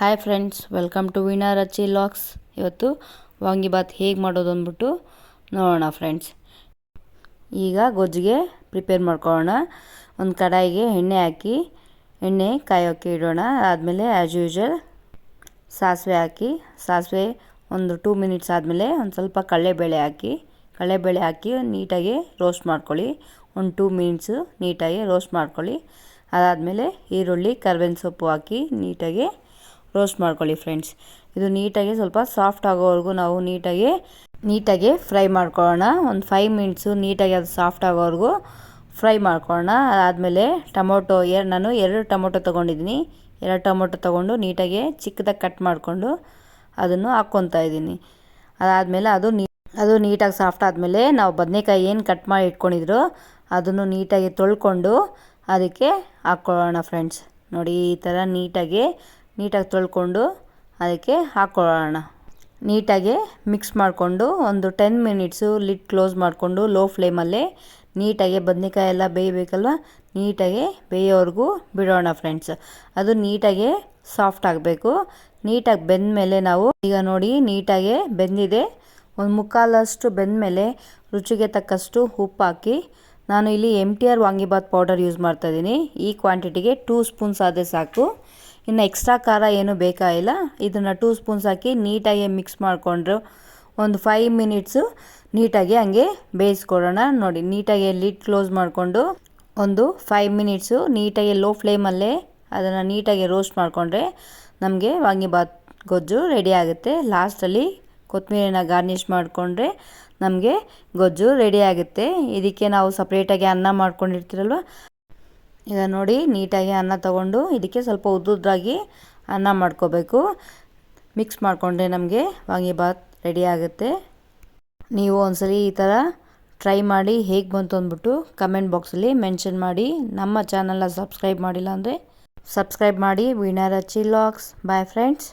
Hi friends, welcome to Veena ರಚಿ ಲಾಕ್ಸ್. ಇವತ್ತು ವಾಂಗಿಬಾತ್ ಹೇಗೆ ಮಾಡೋದು ಅಂದ್ಬಿಟ್ಟು ನೋಡೋಣ ಫ್ರೆಂಡ್ಸ್. ಈಗ ಗೊಜ್ಜಿಗೆ ಪ್ರಿಪೇರ್ ಮಾಡ್ಕೊಳ್ಳೋಣ. ಒಂದು ಕಡಾಯಿಗೆ ಎಣ್ಣೆ ಹಾಕಿ ಎಣ್ಣೆ ಕಾಯೋಕ್ಕೆ ಇಡೋಣ. ಆದಮೇಲೆ ಆ್ಯಸ್ ಯೂಶ್ವಲ್ ಸಾಸಿವೆ ಹಾಕಿ, ಸಾಸಿವೆ ಒಂದು 2 ಮಿನಿಟ್ಸ್ ಆದಮೇಲೆ ಒಂದು ಸ್ವಲ್ಪ ಕಡಲೆಬೇಳೆ ಹಾಕಿ ನೀಟಾಗಿ ರೋಸ್ಟ್ ಮಾಡ್ಕೊಳ್ಳಿ. ಒಂದು 2 ಮಿನಿಟ್ಸು ನೀಟಾಗಿ ರೋಸ್ಟ್ ಮಾಡ್ಕೊಳ್ಳಿ. ಅದಾದಮೇಲೆ ಈರುಳ್ಳಿ, ಕರ್ಬೇವಿನ ಸೊಪ್ಪು ಹಾಕಿ ನೀಟಾಗಿ ರೋಸ್ಟ್ ಮಾಡ್ಕೊಳ್ಳಿ ಫ್ರೆಂಡ್ಸ್. ಇದು ನೀಟಾಗಿ ಸ್ವಲ್ಪ ಸಾಫ್ಟ್ ಆಗೋವರೆಗೂ ನಾವು ನೀಟಾಗಿ ಫ್ರೈ ಮಾಡ್ಕೊಳ್ಳೋಣ. ಒಂದು 5 ಮಿನಿಟ್ಸು ನೀಟಾಗಿ ಅದು ಸಾಫ್ಟ್ ಆಗೋವರೆಗೂ ಫ್ರೈ ಮಾಡ್ಕೊಳ್ಳೋಣ. ಅದಾದಮೇಲೆ ನಾನು 2 ಟೊಮೊಟೊ ತೊಗೊಂಡಿದ್ದೀನಿ. 2 ಟೊಮೊಟೊ ತೊಗೊಂಡು ನೀಟಾಗಿ ಚಿಕ್ಕದಾಗಿ ಕಟ್ ಮಾಡಿಕೊಂಡು ಅದನ್ನು ಹಾಕ್ಕೊತಾ ಇದ್ದೀನಿ. ಅದಾದಮೇಲೆ ಅದು ನೀಟಾಗಿ ಸಾಫ್ಟ್ ಆದಮೇಲೆ ನಾವು ಬದನೆಕಾಯಿ ಏನು ಕಟ್ ಮಾಡಿ ಇಟ್ಕೊಂಡಿದ್ರು ಅದನ್ನು ನೀಟಾಗಿ ತೊಳ್ಕೊಂಡು ಅದಕ್ಕೆ ಹಾಕ್ಕೊಳ್ಳೋಣ ಫ್ರೆಂಡ್ಸ್. ನೋಡಿ, ಈ ಥರ ನೀಟಾಗಿ ತೊಳ್ಕೊಂಡು ಅದಕ್ಕೆ ಹಾಕ್ಕೊಳ್ಳೋಣ. ನೀಟಾಗಿ ಮಿಕ್ಸ್ ಮಾಡಿಕೊಂಡು ಒಂದು 10 ಮಿನಿಟ್ಸು ಲಿಡ್ ಕ್ಲೋಸ್ ಮಾಡಿಕೊಂಡು ಲೋ ಫ್ಲೇಮಲ್ಲೇ ನೀಟಾಗಿ ಬದನೆಕಾಯಿ ಎಲ್ಲ ಬೇಯಬೇಕಲ್ವ, ನೀಟಾಗಿ ಬೇಯೋವರೆಗೂ ಬಿಡೋಣ ಫ್ರೆಂಡ್ಸ್. ಅದು ನೀಟಾಗಿ ಸಾಫ್ಟ್ ಆಗಬೇಕು. ನೀಟಾಗಿ ಬೆಂದಮೇಲೆ ನಾವು ಈಗ ನೋಡಿ ನೀಟಾಗಿ ಬೆಂದಿದೆ. ಒಂದು ಮುಕ್ಕಾಲಷ್ಟು ಬೆಂದಮೇಲೆ ರುಚಿಗೆ ತಕ್ಕಷ್ಟು ಉಪ್ಪು ಹಾಕಿ, ನಾನು ಇಲ್ಲಿ MTR ವಾಂಗಿಬಾತ್ ಪೌಡರ್ ಯೂಸ್ ಮಾಡ್ತಾಯಿದ್ದೀನಿ. ಈ ಕ್ವಾಂಟಿಟಿಗೆ 2 ಸ್ಪೂನ್ಸ್ ಆದರೆ ಸಾಕು. ಇನ್ನು ಎಕ್ಸ್ಟ್ರಾ ಖಾರ ಏನೂ ಬೇಕಾಗಿಲ್ಲ. ಇದನ್ನು 2 ಸ್ಪೂನ್ಸ್ ಹಾಕಿ ನೀಟಾಗಿ ಮಿಕ್ಸ್ ಮಾಡಿಕೊಂಡ್ರು ಒಂದು 5 ಮಿನಿಟ್ಸು ನೀಟಾಗಿ ಹಂಗೆ ಬೇಯಿಸ್ಕೊಡೋಣ. ನೋಡಿ, ನೀಟಾಗಿ ಲಿಡ್ ಕ್ಲೋಸ್ ಮಾಡಿಕೊಂಡು ಒಂದು 5 ಮಿನಿಟ್ಸು ನೀಟಾಗಿ ಲೋ ಫ್ಲೇಮಲ್ಲೇ ಅದನ್ನು ನೀಟಾಗಿ ರೋಸ್ಟ್ ಮಾಡಿಕೊಂಡ್ರೆ ನಮಗೆ ವಾಂಗಿಬಾತ್ ಗೊಜ್ಜು ರೆಡಿ ಆಗುತ್ತೆ. ಲಾಸ್ಟಲ್ಲಿ ಕೊತ್ತಂಬರಿನ ಗಾರ್ನಿಷ್ ಮಾಡಿಕೊಂಡ್ರೆ ನಮಗೆ ಗೊಜ್ಜು ರೆಡಿ ಆಗುತ್ತೆ. ಇದಕ್ಕೆ ನಾವು ಸಪ್ರೇಟಾಗಿ ಅನ್ನ ಮಾಡ್ಕೊಂಡಿರ್ತೀರಲ್ವ, ಈಗ ನೋಡಿ ನೀಟಾಗಿ ಅನ್ನ ತೊಗೊಂಡು ಇದಕ್ಕೆ ಸ್ವಲ್ಪ ಉದ್ದುದ್ದಾಗಿ ಅನ್ನ ಮಾಡ್ಕೋಬೇಕು. ಮಿಕ್ಸ್ ಮಾಡಿಕೊಂಡ್ರೆ ನಮಗೆ ವಾಂಗಿಬಾತ್ ರೆಡಿ ಆಗುತ್ತೆ. ನೀವು ಒಂದ್ಸಲಿ ಈ ಥರ ಟ್ರೈ ಮಾಡಿ ಹೇಗೆ ಬಂತು ಅಂದ್ಬಿಟ್ಟು ಕಮೆಂಟ್ ಬಾಕ್ಸಲ್ಲಿ ಮೆನ್ಷನ್ ಮಾಡಿ. ನಮ್ಮ ಚಾನಲ್ನ ಸಬ್ಸ್ಕ್ರೈಬ್ ಮಾಡಿಲ್ಲ ಅಂದರೆ ಸಬ್ಸ್ಕ್ರೈಬ್ ಮಾಡಿ. ವೀಣಾ ರಚಿ ಲಾಕ್ಸ್. Bye friends.